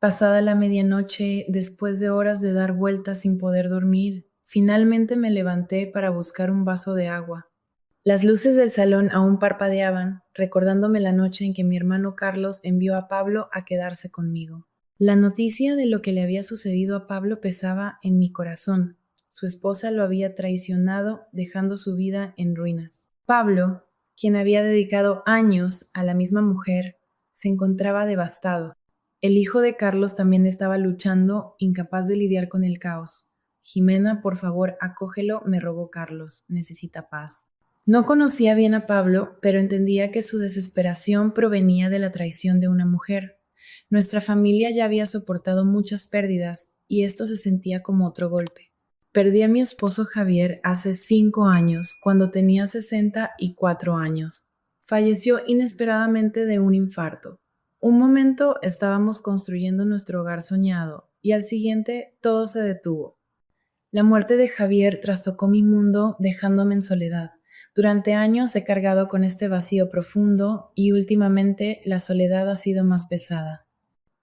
Pasada la medianoche, después de horas de dar vueltas sin poder dormir, finalmente me levanté para buscar un vaso de agua. Las luces del salón aún parpadeaban, recordándome la noche en que mi hermano Carlos envió a Pablo a quedarse conmigo. La noticia de lo que le había sucedido a Pablo pesaba en mi corazón. Su esposa lo había traicionado, dejando su vida en ruinas. Pablo, quien había dedicado años a la misma mujer, se encontraba devastado. El hijo de Carlos también estaba luchando, incapaz de lidiar con el caos. Jimena, por favor, acógelo, me rogó Carlos. Necesita paz. No conocía bien a Pablo, pero entendía que su desesperación provenía de la traición de una mujer. Nuestra familia ya había soportado muchas pérdidas y esto se sentía como otro golpe. Perdí a mi esposo Javier hace 5 años, cuando tenía 64 años. Falleció inesperadamente de un infarto. Un momento estábamos construyendo nuestro hogar soñado y al siguiente todo se detuvo. La muerte de Javier trastocó mi mundo dejándome en soledad. Durante años he cargado con este vacío profundo y últimamente la soledad ha sido más pesada.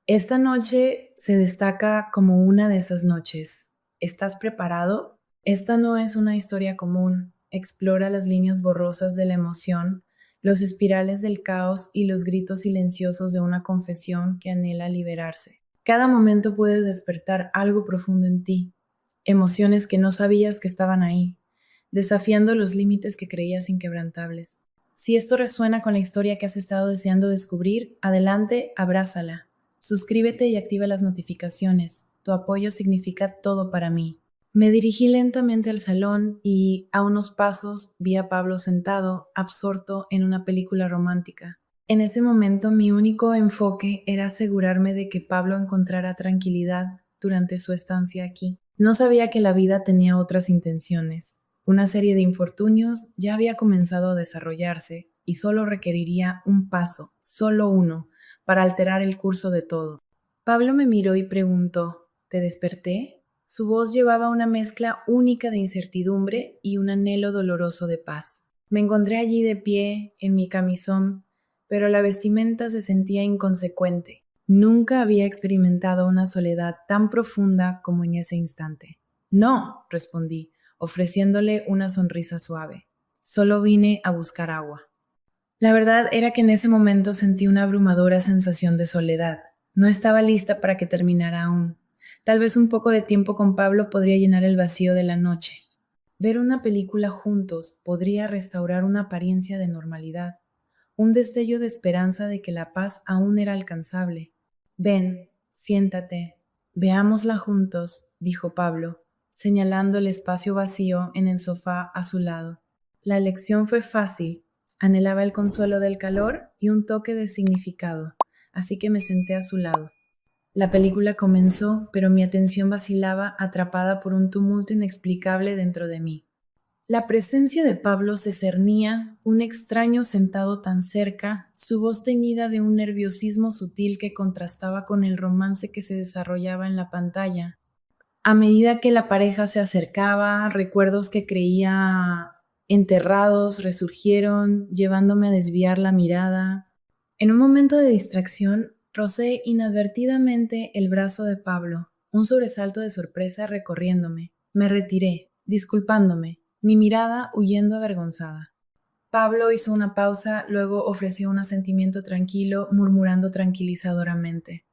Esta noche se destaca como una de esas noches. ¿Estás preparado? Esta no es una historia común. Explora las líneas borrosas de la emoción, los espirales del caos y los gritos silenciosos de una confesión que anhela liberarse. Cada momento puede despertar algo profundo en ti, emociones que no sabías que estaban ahí, desafiando los límites que creías inquebrantables. Si esto resuena con la historia que has estado deseando descubrir, adelante, abrázala. Suscríbete y activa las notificaciones. Tu apoyo significa todo para mí. Me dirigí lentamente al salón y, a unos pasos, vi a Pablo sentado, absorto en una película romántica. En ese momento mi único enfoque era asegurarme de que Pablo encontrara tranquilidad durante su estancia aquí. No sabía que la vida tenía otras intenciones. Una serie de infortunios ya había comenzado a desarrollarse y solo requeriría un paso, solo uno, para alterar el curso de todo. Pablo me miró y preguntó, ¿te desperté? Su voz llevaba una mezcla única de incertidumbre y un anhelo doloroso de paz. Me encontré allí de pie, en mi camisón, pero la vestimenta se sentía inconsecuente. Nunca había experimentado una soledad tan profunda como en ese instante. No, respondí, ofreciéndole una sonrisa suave. Solo vine a buscar agua. La verdad era que en ese momento sentí una abrumadora sensación de soledad. No estaba lista para que terminara aún. Tal vez un poco de tiempo con Pablo podría llenar el vacío de la noche. Ver una película juntos podría restaurar una apariencia de normalidad, un destello de esperanza de que la paz aún era alcanzable. Ven, siéntate, veámosla juntos, dijo Pablo, señalando el espacio vacío en el sofá a su lado. La elección fue fácil. Anhelaba el consuelo del calor y un toque de significado, así que me senté a su lado. La película comenzó, pero mi atención vacilaba, atrapada por un tumulto inexplicable dentro de mí. La presencia de Pablo se cernía, un extraño sentado tan cerca, su voz teñida de un nerviosismo sutil que contrastaba con el romance que se desarrollaba en la pantalla. A medida que la pareja se acercaba, recuerdos que creía enterrados resurgieron, llevándome a desviar la mirada. En un momento de distracción, rocé inadvertidamente el brazo de Pablo, un sobresalto de sorpresa recorriéndome. Me retiré, disculpándome, mi mirada huyendo avergonzada. Pablo hizo una pausa, luego ofreció un asentimiento tranquilo, murmurando tranquilizadoramente.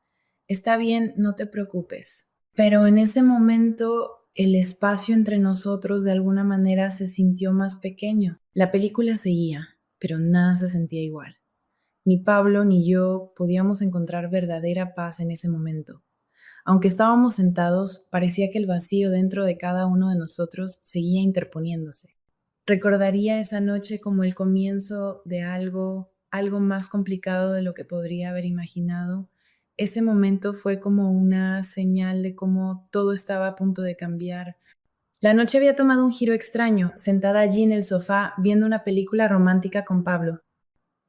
Está bien, no te preocupes. Pero en ese momento el espacio entre nosotros de alguna manera se sintió más pequeño. La película seguía, pero nada se sentía igual. Ni Pablo ni yo podíamos encontrar verdadera paz en ese momento. Aunque estábamos sentados, parecía que el vacío dentro de cada uno de nosotros seguía interponiéndose. Recordaría esa noche como el comienzo de algo más complicado de lo que podría haber imaginado. Ese momento fue como una señal de cómo todo estaba a punto de cambiar. La noche había tomado un giro extraño, sentada allí en el sofá viendo una película romántica con Pablo.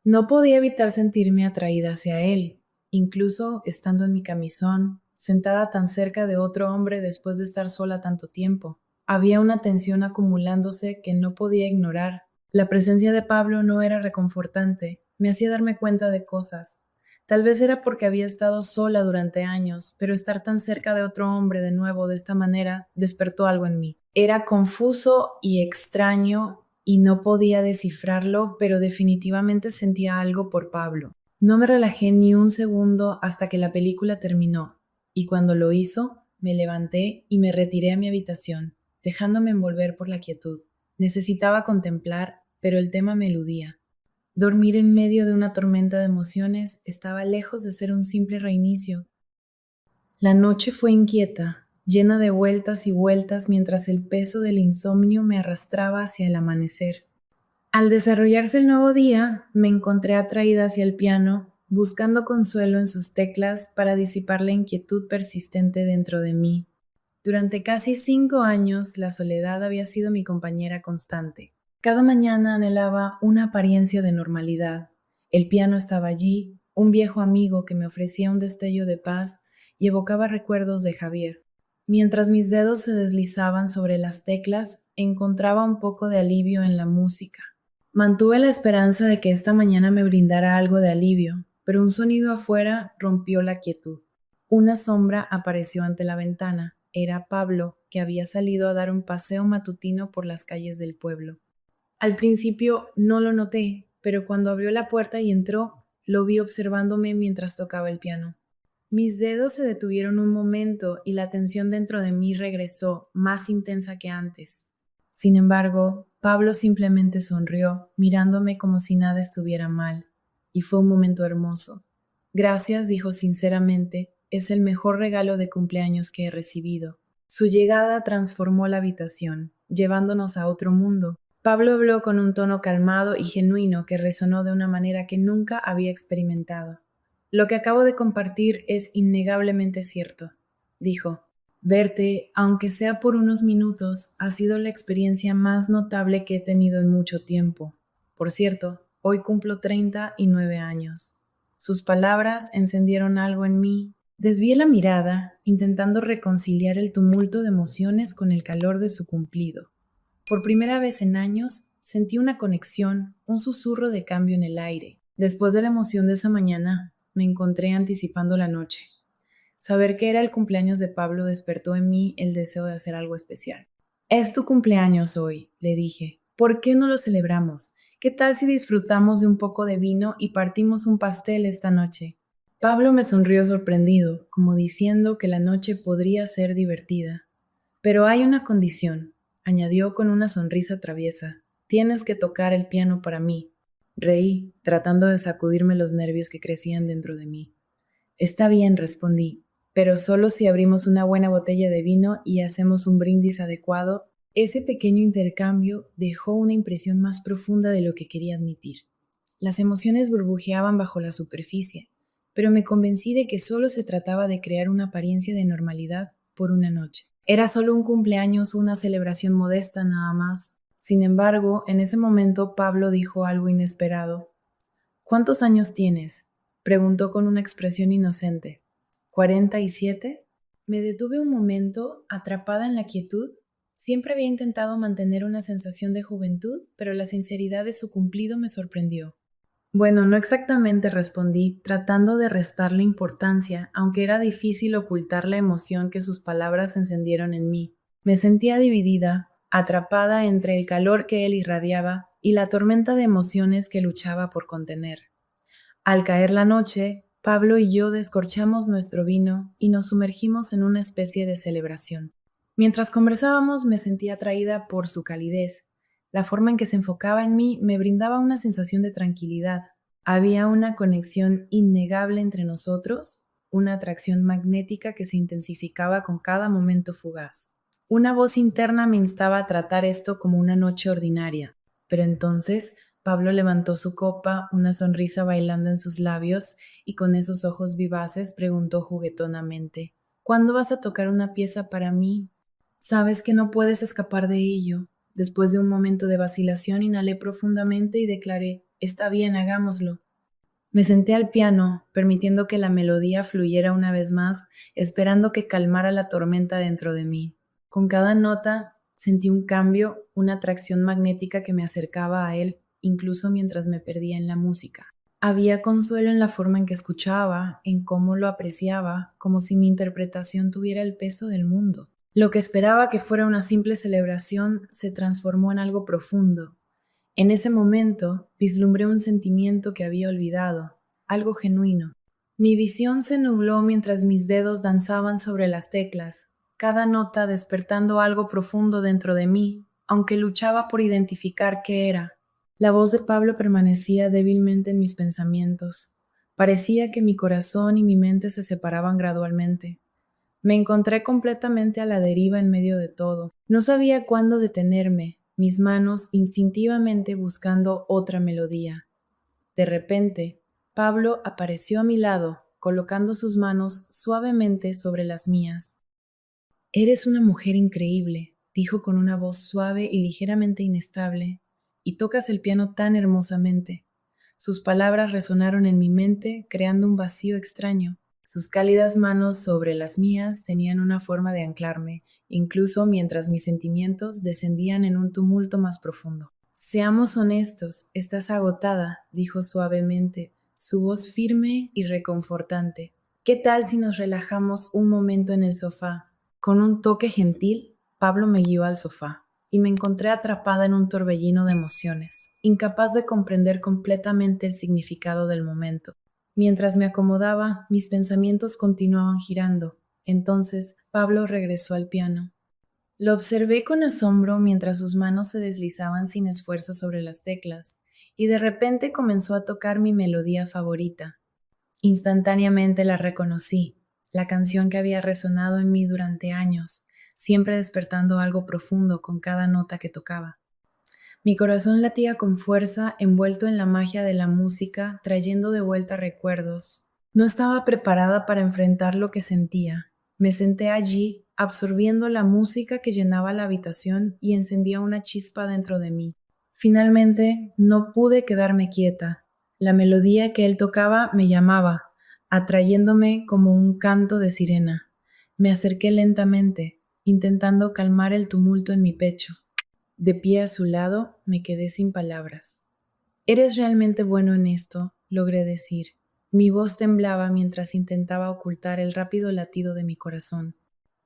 No podía evitar sentirme atraída hacia él, incluso estando en mi camisón, sentada tan cerca de otro hombre después de estar sola tanto tiempo. Había una tensión acumulándose que no podía ignorar. La presencia de Pablo no era reconfortante, me hacía darme cuenta de cosas. Tal vez era porque había estado sola durante años, pero estar tan cerca de otro hombre de nuevo de esta manera despertó algo en mí. Era confuso y extraño y no podía descifrarlo, pero definitivamente sentía algo por Pablo. No me relajé ni un segundo hasta que la película terminó, y cuando lo hizo, me levanté y me retiré a mi habitación, dejándome envolver por la quietud. Necesitaba contemplar, pero el tema me eludía. Dormir en medio de una tormenta de emociones estaba lejos de ser un simple reinicio. La noche fue inquieta, llena de vueltas y vueltas mientras el peso del insomnio me arrastraba hacia el amanecer. Al desarrollarse el nuevo día, me encontré atraída hacia el piano, buscando consuelo en sus teclas para disipar la inquietud persistente dentro de mí. Durante casi 5 años, la soledad había sido mi compañera constante. Cada mañana anhelaba una apariencia de normalidad. El piano estaba allí, un viejo amigo que me ofrecía un destello de paz y evocaba recuerdos de Javier. Mientras mis dedos se deslizaban sobre las teclas, encontraba un poco de alivio en la música. Mantuve la esperanza de que esta mañana me brindara algo de alivio, pero un sonido afuera rompió la quietud. Una sombra apareció ante la ventana. Era Pablo, que había salido a dar un paseo matutino por las calles del pueblo. Al principio no lo noté, pero cuando abrió la puerta y entró, lo vi observándome mientras tocaba el piano. Mis dedos se detuvieron un momento y la tensión dentro de mí regresó, más intensa que antes. Sin embargo, Pablo simplemente sonrió, mirándome como si nada estuviera mal, y fue un momento hermoso. Gracias, dijo sinceramente, es el mejor regalo de cumpleaños que he recibido. Su llegada transformó la habitación, llevándonos a otro mundo. Pablo habló con un tono calmado y genuino que resonó de una manera que nunca había experimentado. Lo que acabo de compartir es innegablemente cierto, dijo. Verte, aunque sea por unos minutos, ha sido la experiencia más notable que he tenido en mucho tiempo. Por cierto, hoy cumplo 39 años. Sus palabras encendieron algo en mí. Desvié la mirada, intentando reconciliar el tumulto de emociones con el calor de su cumplido. Por primera vez en años, sentí una conexión, un susurro de cambio en el aire. Después de la emoción de esa mañana, me encontré anticipando la noche. Saber que era el cumpleaños de Pablo despertó en mí el deseo de hacer algo especial. Es tu cumpleaños hoy, le dije. ¿Por qué no lo celebramos? ¿Qué tal si disfrutamos de un poco de vino y partimos un pastel esta noche? Pablo me sonrió sorprendido, como diciendo que la noche podría ser divertida. Pero hay una condición, añadió con una sonrisa traviesa. Tienes que tocar el piano para mí. Reí, tratando de sacudirme los nervios que crecían dentro de mí. Está bien, respondí, pero solo si abrimos una buena botella de vino y hacemos un brindis adecuado. Ese pequeño intercambio dejó una impresión más profunda de lo que quería admitir. Las emociones burbujeaban bajo la superficie, pero me convencí de que solo se trataba de crear una apariencia de normalidad por una noche. Era solo un cumpleaños, una celebración modesta nada más. Sin embargo, en ese momento Pablo dijo algo inesperado. ¿Cuántos años tienes? Preguntó con una expresión inocente. ¿47? Me detuve un momento, atrapada en la quietud. Siempre había intentado mantener una sensación de juventud, pero la sinceridad de su cumplido me sorprendió. Bueno, no exactamente, respondí, tratando de restarle importancia, aunque era difícil ocultar la emoción que sus palabras encendieron en mí. Me sentía dividida, atrapada entre el calor que él irradiaba y la tormenta de emociones que luchaba por contener. Al caer la noche, Pablo y yo descorchamos nuestro vino y nos sumergimos en una especie de celebración. Mientras conversábamos me sentía atraída por su calidez. La forma en que se enfocaba en mí me brindaba una sensación de tranquilidad. Había una conexión innegable entre nosotros, una atracción magnética que se intensificaba con cada momento fugaz. Una voz interna me instaba a tratar esto como una noche ordinaria, pero entonces Pablo levantó su copa, una sonrisa bailando en sus labios, y con esos ojos vivaces preguntó juguetonamente, ¿cuándo vas a tocar una pieza para mí? Sabes que no puedes escapar de ello. Después de un momento de vacilación, inhalé profundamente y declaré, está bien, hagámoslo. Me senté al piano, permitiendo que la melodía fluyera una vez más, esperando que calmara la tormenta dentro de mí. Con cada nota sentí un cambio, una atracción magnética que me acercaba a él, incluso mientras me perdía en la música. Había consuelo en la forma en que escuchaba, en cómo lo apreciaba, como si mi interpretación tuviera el peso del mundo. Lo que esperaba que fuera una simple celebración se transformó en algo profundo. En ese momento vislumbré un sentimiento que había olvidado, algo genuino. Mi visión se nubló mientras mis dedos danzaban sobre las teclas, cada nota despertando algo profundo dentro de mí, aunque luchaba por identificar qué era. La voz de Pablo permanecía débilmente en mis pensamientos. Parecía que mi corazón y mi mente se separaban gradualmente. Me encontré completamente a la deriva en medio de todo. No sabía cuándo detenerme, mis manos instintivamente buscando otra melodía. De repente, Pablo apareció a mi lado, colocando sus manos suavemente sobre las mías. Eres una mujer increíble, dijo con una voz suave y ligeramente inestable, y tocas el piano tan hermosamente. Sus palabras resonaron en mi mente, creando un vacío extraño. Sus cálidas manos sobre las mías tenían una forma de anclarme, incluso mientras mis sentimientos descendían en un tumulto más profundo. Seamos honestos, estás agotada, dijo suavemente, su voz firme y reconfortante. ¿Qué tal si nos relajamos un momento en el sofá? Con un toque gentil, Pablo me guió al sofá y me encontré atrapada en un torbellino de emociones, incapaz de comprender completamente el significado del momento. Mientras me acomodaba, mis pensamientos continuaban girando. Entonces, Pablo regresó al piano. Lo observé con asombro mientras sus manos se deslizaban sin esfuerzo sobre las teclas, y de repente comenzó a tocar mi melodía favorita. Instantáneamente la reconocí, la canción que había resonado en mí durante años, siempre despertando algo profundo con cada nota que tocaba. Mi corazón latía con fuerza, envuelto en la magia de la música, trayendo de vuelta recuerdos. No estaba preparada para enfrentar lo que sentía. Me senté allí, absorbiendo la música que llenaba la habitación y encendía una chispa dentro de mí. Finalmente, no pude quedarme quieta. La melodía que él tocaba me llamaba, atrayéndome como un canto de sirena. Me acerqué lentamente, intentando calmar el tumulto en mi pecho. De pie a su lado, me quedé sin palabras. «Eres realmente bueno en esto», logré decir. Mi voz temblaba mientras intentaba ocultar el rápido latido de mi corazón.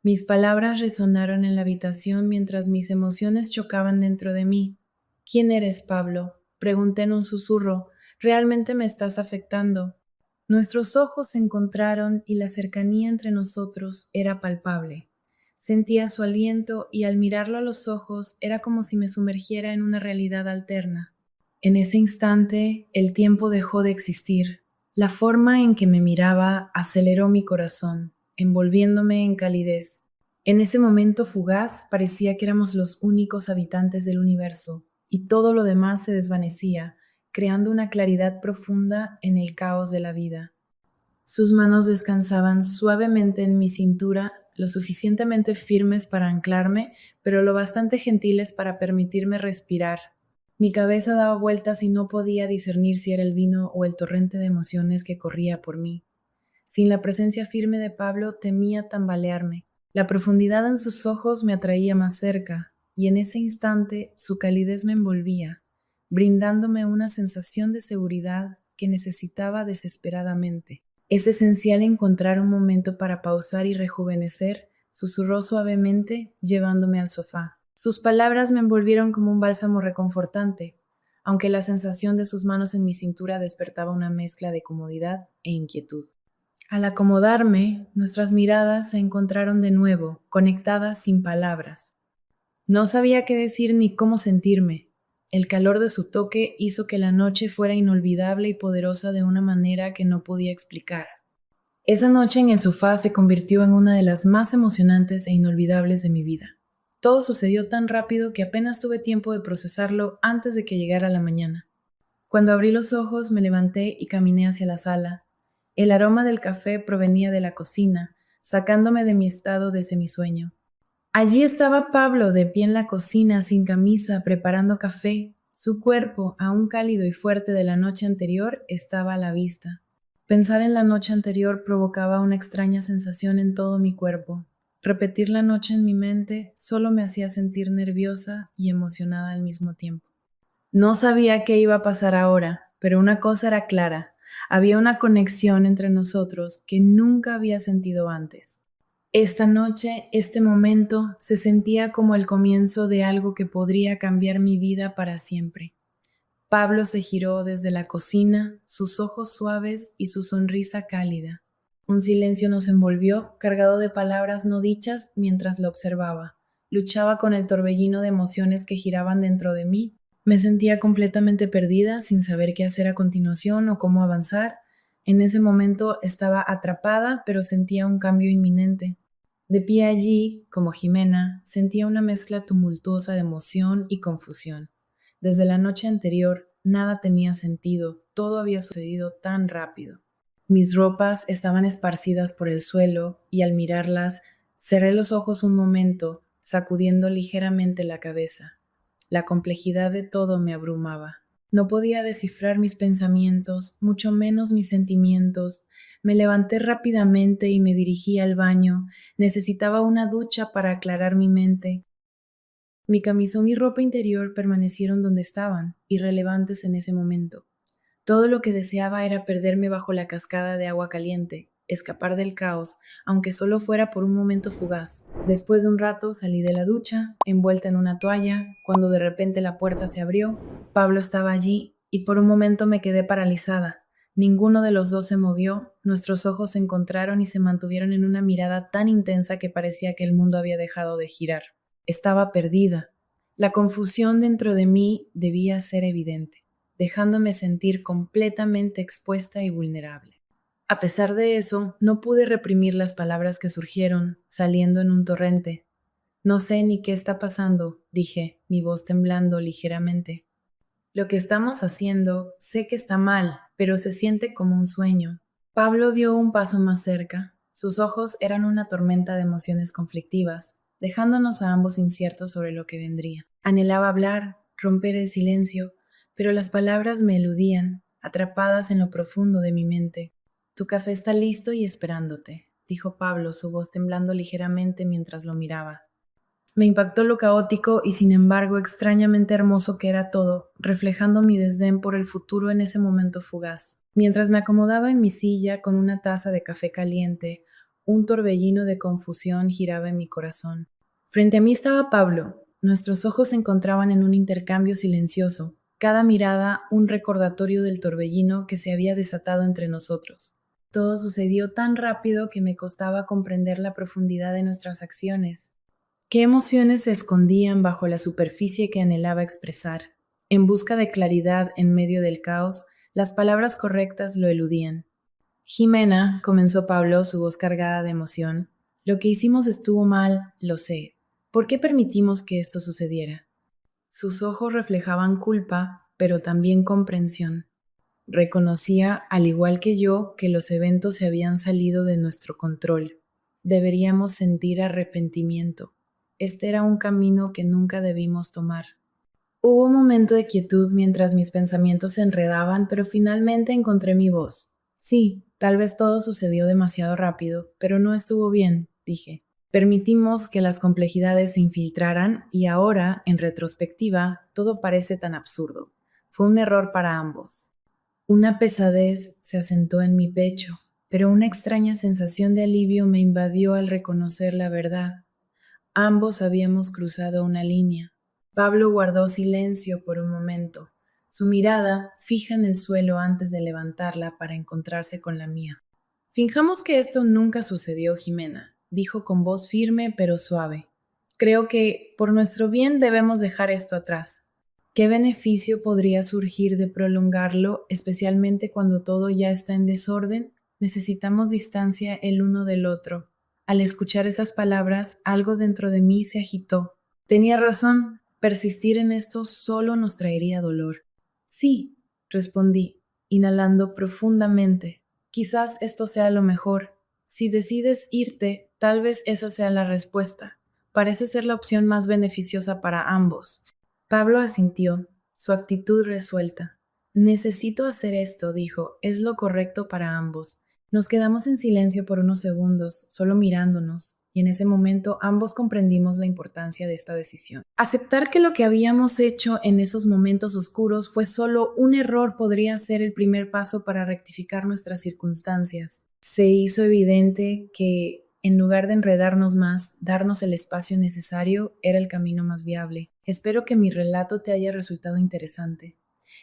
Mis palabras resonaron en la habitación mientras mis emociones chocaban dentro de mí. «¿Quién eres, Pablo?», pregunté en un susurro. «Realmente me estás afectando». Nuestros ojos se encontraron y la cercanía entre nosotros era palpable. Sentía su aliento y al mirarlo a los ojos era como si me sumergiera en una realidad alterna. En ese instante, el tiempo dejó de existir. La forma en que me miraba aceleró mi corazón, envolviéndome en calidez. En ese momento fugaz parecía que éramos los únicos habitantes del universo, y todo lo demás se desvanecía, creando una claridad profunda en el caos de la vida. Sus manos descansaban suavemente en mi cintura, lo suficientemente firmes para anclarme, pero lo bastante gentiles para permitirme respirar. Mi cabeza daba vueltas y no podía discernir si era el vino o el torrente de emociones que corría por mí. Sin la presencia firme de Pablo temía tambalearme. La profundidad en sus ojos me atraía más cerca, y en ese instante su calidez me envolvía, brindándome una sensación de seguridad que necesitaba desesperadamente. Es esencial encontrar un momento para pausar y rejuvenecer, susurró suavemente, llevándome al sofá. Sus palabras me envolvieron como un bálsamo reconfortante, aunque la sensación de sus manos en mi cintura despertaba una mezcla de comodidad e inquietud. Al acomodarme, nuestras miradas se encontraron de nuevo, conectadas sin palabras. No sabía qué decir ni cómo sentirme. El calor de su toque hizo que la noche fuera inolvidable y poderosa de una manera que no podía explicar. Esa noche en el sofá se convirtió en una de las más emocionantes e inolvidables de mi vida. Todo sucedió tan rápido que apenas tuve tiempo de procesarlo antes de que llegara la mañana. Cuando abrí los ojos me levanté y caminé hacia la sala. El aroma del café provenía de la cocina, sacándome de mi estado de semisueño. Allí estaba Pablo de pie en la cocina, sin camisa, preparando café. Su cuerpo, aún cálido y fuerte de la noche anterior, estaba a la vista. Pensar en la noche anterior provocaba una extraña sensación en todo mi cuerpo. Repetir la noche en mi mente solo me hacía sentir nerviosa y emocionada al mismo tiempo. No sabía qué iba a pasar ahora. pero una cosa era clara, había una conexión entre nosotros que nunca había sentido antes. Esta noche, este momento, se sentía como el comienzo de algo que podría cambiar mi vida para siempre. Pablo se giró desde la cocina, sus ojos suaves y su sonrisa cálida. Un silencio nos envolvió, cargado de palabras no dichas, mientras lo observaba. Luchaba con el torbellino de emociones que giraban dentro de mí. Me sentía completamente perdida, sin saber qué hacer a continuación o cómo avanzar. En ese momento estaba atrapada, pero sentía un cambio inminente. De pie allí, como Jimena, sentía una mezcla tumultuosa de emoción y confusión. Desde la noche anterior, nada tenía sentido, todo había sucedido tan rápido. Mis ropas estaban esparcidas por el suelo y al mirarlas, cerré los ojos un momento, sacudiendo ligeramente la cabeza. La complejidad de todo me abrumaba. No podía descifrar mis pensamientos, mucho menos mis sentimientos. Me levanté rápidamente y me dirigí al baño. Necesitaba una ducha para aclarar mi mente. Mi camisón y ropa interior permanecieron donde estaban, irrelevantes en ese momento. Todo lo que deseaba era perderme bajo la cascada de agua caliente, escapar del caos, aunque solo fuera por un momento fugaz. Después de un rato salí de la ducha, envuelta en una toalla, cuando de repente la puerta se abrió. Pablo estaba allí y por un momento me quedé paralizada. Ninguno de los dos se movió, nuestros ojos se encontraron y se mantuvieron en una mirada tan intensa que parecía que el mundo había dejado de girar. Estaba perdida. La confusión dentro de mí debía ser evidente, dejándome sentir completamente expuesta y vulnerable. A pesar de eso, no pude reprimir las palabras que surgieron, saliendo en un torrente. No sé ni qué está pasando, dije, mi voz temblando ligeramente. Lo que estamos haciendo, sé que está mal, pero se siente como un sueño. Pablo dio un paso más cerca. Sus ojos eran una tormenta de emociones conflictivas, dejándonos a ambos inciertos sobre lo que vendría. Anhelaba hablar, romper el silencio, pero las palabras me eludían, atrapadas en lo profundo de mi mente. Tu café está listo y esperándote, dijo Pablo, su voz temblando ligeramente mientras lo miraba. Me impactó lo caótico y sin embargo extrañamente hermoso que era todo, reflejando mi desdén por el futuro en ese momento fugaz. Mientras me acomodaba en mi silla con una taza de café caliente, un torbellino de confusión giraba en mi corazón. Frente a mí estaba Pablo. Nuestros ojos se encontraban en un intercambio silencioso, cada mirada un recordatorio del torbellino que se había desatado entre nosotros. Todo sucedió tan rápido que me costaba comprender la profundidad de nuestras acciones. ¿Qué emociones se escondían bajo la superficie que anhelaba expresar? En busca de claridad en medio del caos, las palabras correctas lo eludían. Jimena, comenzó Pablo, su voz cargada de emoción, lo que hicimos estuvo mal, lo sé. ¿Por qué permitimos que esto sucediera? Sus ojos reflejaban culpa, pero también comprensión. Reconocía, al igual que yo, que los eventos se habían salido de nuestro control. Deberíamos sentir arrepentimiento. Este era un camino que nunca debimos tomar. Hubo un momento de quietud mientras mis pensamientos se enredaban, pero finalmente encontré mi voz. Sí, tal vez todo sucedió demasiado rápido, pero no estuvo bien, dije. Permitimos que las complejidades se infiltraran y ahora, en retrospectiva, todo parece tan absurdo. Fue un error para ambos. Una pesadez se asentó en mi pecho, pero una extraña sensación de alivio me invadió al reconocer la verdad. Ambos habíamos cruzado una línea. Pablo guardó silencio por un momento, su mirada fija en el suelo antes de levantarla para encontrarse con la mía. Finjamos que esto nunca sucedió, Jimena, dijo con voz firme pero suave. Creo que, por nuestro bien, debemos dejar esto atrás. ¿Qué beneficio podría surgir de prolongarlo, especialmente cuando todo ya está en desorden? Necesitamos distancia el uno del otro. Al escuchar esas palabras, algo dentro de mí se agitó. Tenía razón, persistir en esto solo nos traería dolor. Sí, respondí, inhalando profundamente. Quizás esto sea lo mejor. Si decides irte, tal vez esa sea la respuesta. Parece ser la opción más beneficiosa para ambos. Pablo asintió, su actitud resuelta. Necesito hacer esto, dijo, es lo correcto para ambos. Nos quedamos en silencio por unos segundos, solo mirándonos, y en ese momento ambos comprendimos la importancia de esta decisión. Aceptar que lo que habíamos hecho en esos momentos oscuros fue solo un error podría ser el primer paso para rectificar nuestras circunstancias. Se hizo evidente que, en lugar de enredarnos más, darnos el espacio necesario era el camino más viable. Espero que mi relato te haya resultado interesante.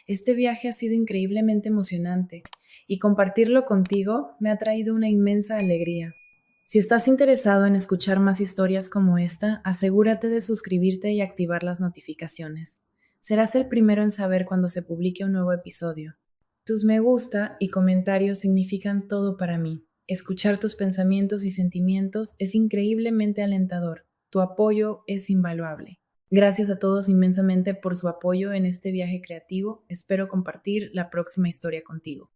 Este viaje ha sido increíblemente emocionante y compartirlo contigo me ha traído una inmensa alegría. Si estás interesado en escuchar más historias como esta, asegúrate de suscribirte y activar las notificaciones. Serás el primero en saber cuando se publique un nuevo episodio. Tus me gusta y comentarios significan todo para mí. Escuchar tus pensamientos y sentimientos es increíblemente alentador. Tu apoyo es invaluable. Gracias a todos inmensamente por su apoyo en este viaje creativo. Espero compartir la próxima historia contigo.